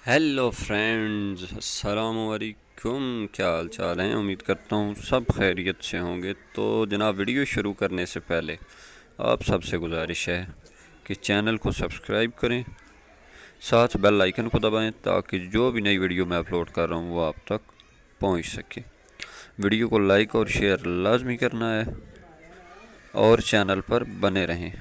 Hello friends, अस्सलाम वालेकुम। क्या हाल चाल हैं? उम्मीद करता हूँ सब खैरियत से होंगे। तो जनाब, वीडियो शुरू करने से पहले आप सबसे गुजारिश है कि चैनल को सब्सक्राइब करें, साथ बेल आइकन को दबाएं ताकि जो भी नई वीडियो मैं अपलोड कर रहा हूँ वो आप तक पहुँच सके। वीडियो को लाइक और शेयर लाजमी करना है और चैनल पर बने रहें।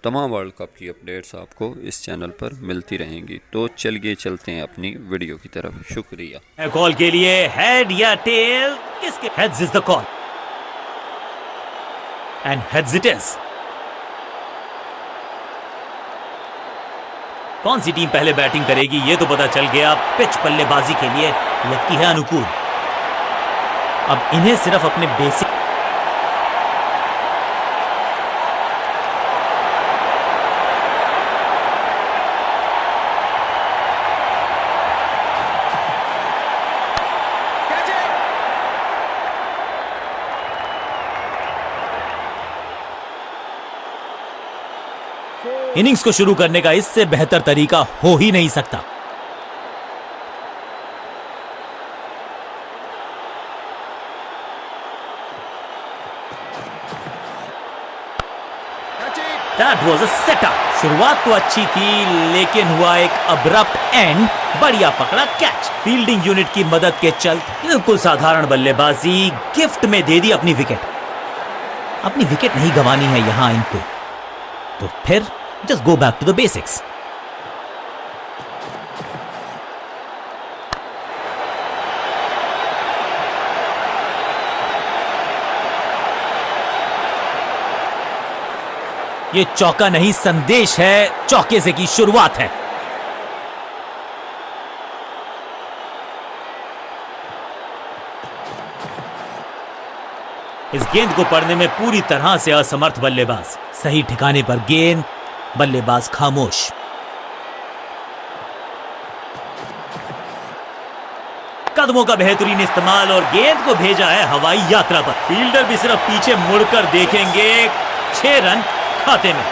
तमाम वर्ल्ड कप की अपडेट्स आपको इस चैनल पर मिलती रहेंगी। तो चलिए चलते हैं अपनी वीडियो की तरफ। शुक्रिया। कॉल के लिए हेड या टेल, किसके? Heads is the call and heads it is. कौन सी टीम पहले बैटिंग करेगी ये तो पता चल गया। पिच बल्लेबाजी के लिए लगती है अनुकूल। अब इन्हें सिर्फ अपने बेसिक इनिंग्स को शुरू करने का इससे बेहतर तरीका हो ही नहीं सकता। That was a setup। शुरुआत तो अच्छी थी लेकिन हुआ एक अब्रप्ट एंड। बढ़िया पकड़ा कैच। फील्डिंग यूनिट की मदद के चल बिल्कुल साधारण बल्लेबाजी, गिफ्ट में दे दी अपनी विकेट। अपनी विकेट नहीं गंवानी है यहां इनको, तो फिर just go back to the basics। ये चौका नहीं संदेश है, चौके से की शुरुआत है। इस गेंद को पढ़ने में पूरी तरह से असमर्थ बल्लेबाज। सही ठिकाने पर गेंद, बल्लेबाज खामोश। कदमों का बेहतरीन इस्तेमाल और गेंद को भेजा है हवाई यात्रा पर। फील्डर भी सिर्फ पीछे मुड़कर देखेंगे। 6 रन खाते में।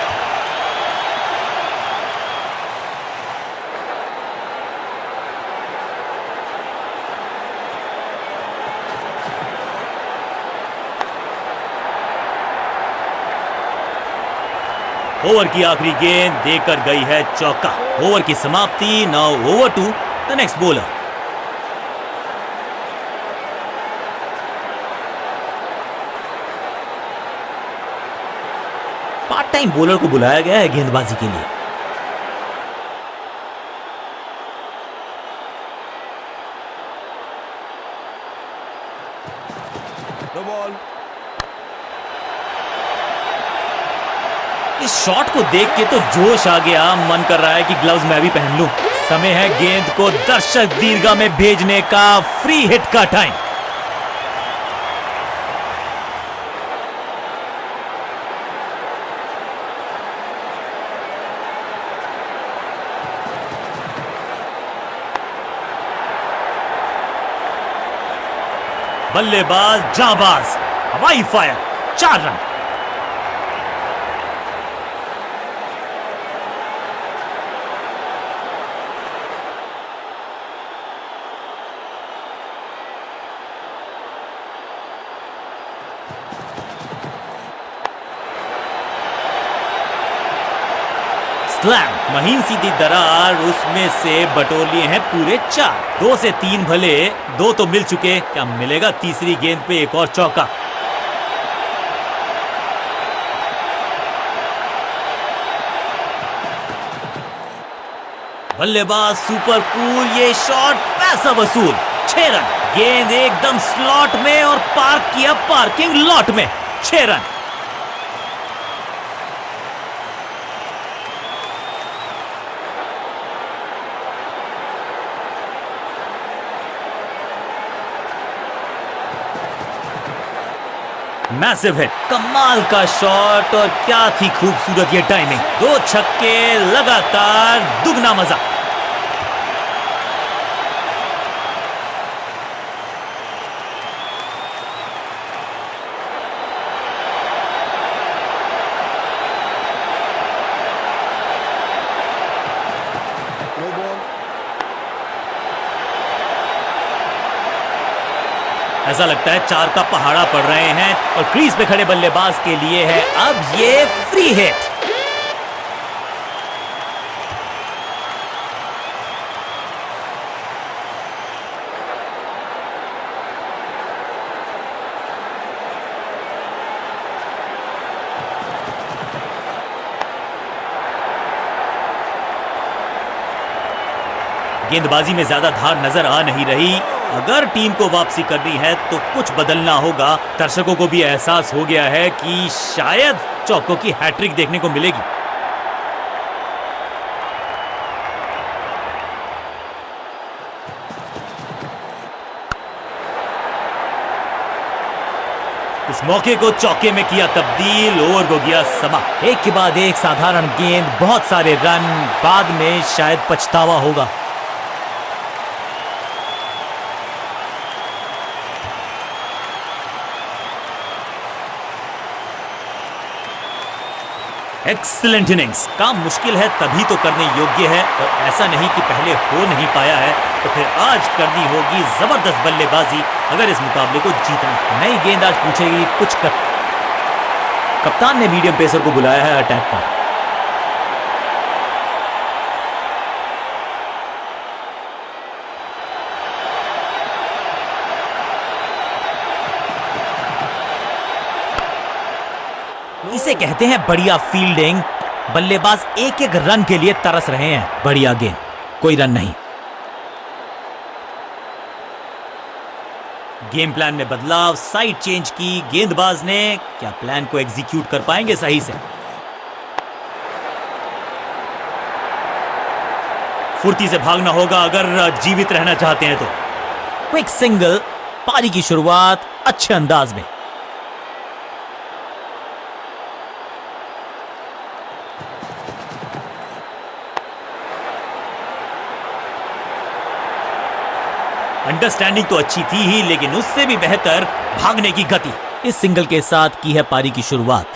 ओवर की आखिरी गेंद देकर गई है चौका। ओवर की समाप्ति। Now over to the next bowler. Part time bowler को बुलाया गया है गेंदबाजी के लिए। इस शॉट को देख के तो जोश आ गया। मन कर रहा है कि ग्लव्स मैं भी पहन लूं। समय है गेंद को दर्शक दीर्घा में भेजने का। फ्री हिट का टाइम। बल्लेबाज जाबाज, हवाई फायर। 4 रन। स्लैम, महीन सीधी दरार, उसमें से बटोर लिए हैं पूरे 4। 2 से 3 भले, 2 तो मिल चुके। क्या मिलेगा तीसरी गेंद पे एक और चौका? बल्लेबाज सुपर कूल। ये शॉट पैसा वसूल। 6 रन। गेंद एकदम स्लॉट में और पार्क किया पार्किंग लॉट में। 6 रन। मैसिव हिट, कमाल का शॉट और क्या थी खूबसूरत ये टाइमिंग। 2 छक्के लगातार, दुगना मजा। ऐसा लगता है 4 का पहाड़ा पड़ रहे हैं और क्रीज पे खड़े बल्लेबाज के लिए है अब ये फ्री हिट। गेंदबाजी में ज्यादा धार नजर आ नहीं रही। अगर टीम को वापसी करनी है तो कुछ बदलना होगा। दर्शकों को भी एहसास हो गया है कि शायद चौकों की हैट्रिक देखने को मिलेगी। इस मौके को चौके में किया तब्दील, ओवर को गया समा। एक के बाद एक साधारण गेंद, बहुत सारे रन, बाद में शायद पछतावा होगा। Excellent innings. काम मुश्किल है तभी तो करने योग्य है, और ऐसा नहीं कि पहले हो नहीं पाया है तो फिर आज करनी होगी जबरदस्त बल्लेबाजी अगर इस मुकाबले को जीतना है। नई गेंद आज पूछेगी कुछ कर। कप्तान ने मीडियम पेसर को बुलाया है अटैक पर। इसे कहते हैं बढ़िया फील्डिंग। बल्लेबाज एक एक रन के लिए तरस रहे हैं। बढ़िया गेंद, कोई रन नहीं। गेम प्लान में बदलाव, साइड चेंज की गेंदबाज ने। क्या प्लान को एग्जीक्यूट कर पाएंगे सही से? फुर्ती से भागना होगा अगर जीवित रहना चाहते हैं तो। क्विक सिंगल, पारी की शुरुआत अच्छे अंदाज में। अंडरस्टैंडिंग तो अच्छी थी ही, लेकिन उससे भी बेहतर भागने की गति। इस सिंगल के साथ की है पारी की शुरुआत।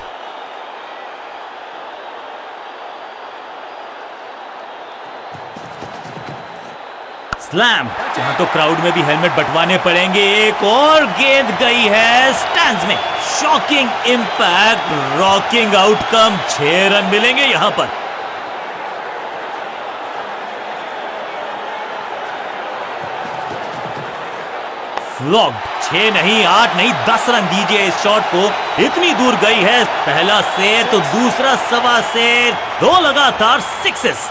स्लैम, जहां तो क्राउड में भी हेलमेट बंटवाने पड़ेंगे। एक और गेंद गई है स्टैंड्स में। Shocking impact, rocking outcome. 6 run मिलेंगे यहां पर। फ्लॉप। 6 नहीं, 8 नहीं, 10 रन दीजिए इस शॉट को। इतनी दूर गई है। पहला सेर तो दूसरा सवा सेर, 2 लगातार सिक्सेस।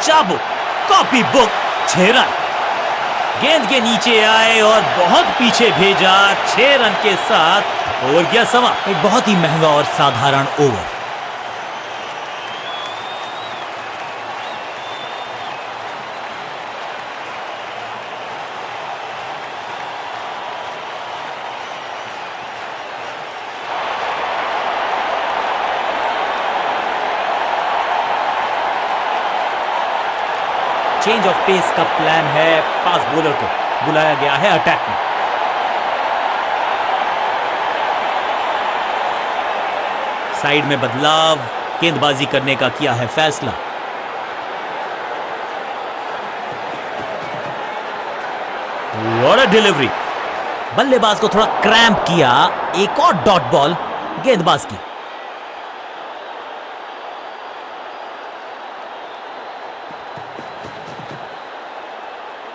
चाबुक, कॉपी बुक, 6 रन। गेंद के नीचे आए और बहुत पीछे भेजा। 6 रन के साथ ओवर गया समा। एक बहुत ही महंगा और साधारण ओवर। चेंज ऑफ पेस का प्लान है। फास्ट बॉलर को बुलाया गया है अटैक में। साइड में बदलाव, गेंदबाजी करने का किया है फैसला। What a delivery. बल्लेबाज को थोड़ा क्रैम्प किया। एक और डॉट बॉल गेंदबाज की।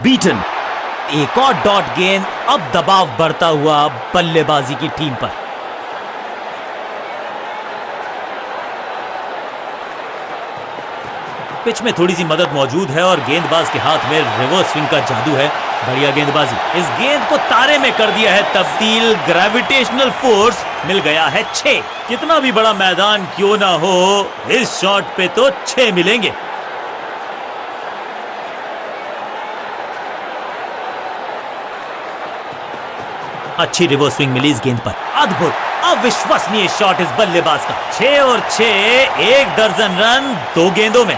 बीटन, एक और डॉट गेंद। अब दबाव बढ़ता हुआ बल्लेबाजी की टीम पर। पिच में थोड़ी सी मदद मौजूद है और गेंदबाज के हाथ में रिवर्स स्विंग का जादू है। बढ़िया गेंदबाजी। इस गेंद को तारे में कर दिया है तब्दील। ग्रेविटेशनल फोर्स मिल गया है 6। कितना भी बड़ा मैदान क्यों ना हो, इस शॉट पे तो 6 मिलेंगे। अच्छी रिवर्स स्विंग मिली इस गेंद पर। अद्भुत, अविश्वसनीय शॉट इस बल्लेबाज का। 6 और 6, 1 दर्जन रन 2 गेंदों में।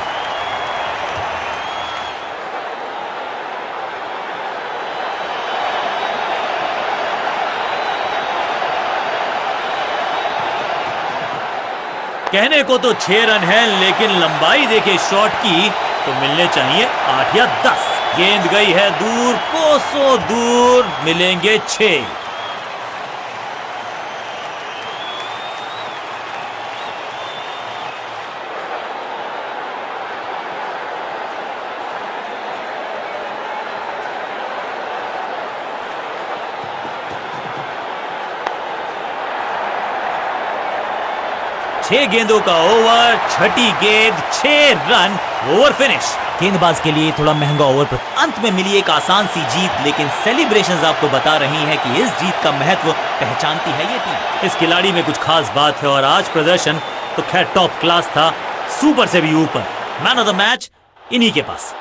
कहने को तो 6 रन है, लेकिन लंबाई देखे शॉट की तो मिलने चाहिए 8 या 10। गेंद गई है दूर, कोसों दूर, मिलेंगे 6। छह गेंदों का ओवर, छठी गेंद, 6 रन, ओवर फिनिश। गेंदबाज के लिए थोड़ा महंगा ओवर, अंत में मिली एक आसान सी जीत, लेकिन सेलिब्रेशंस आपको बता रही हैं कि इस जीत का महत्व पहचानती है ये टीम। इस खिलाड़ी में कुछ खास बात है और आज प्रदर्शन तो खैर टॉप क्लास था, सुपर से भी ऊपर। मैन ऑफ द मैच इन्हीं के पास।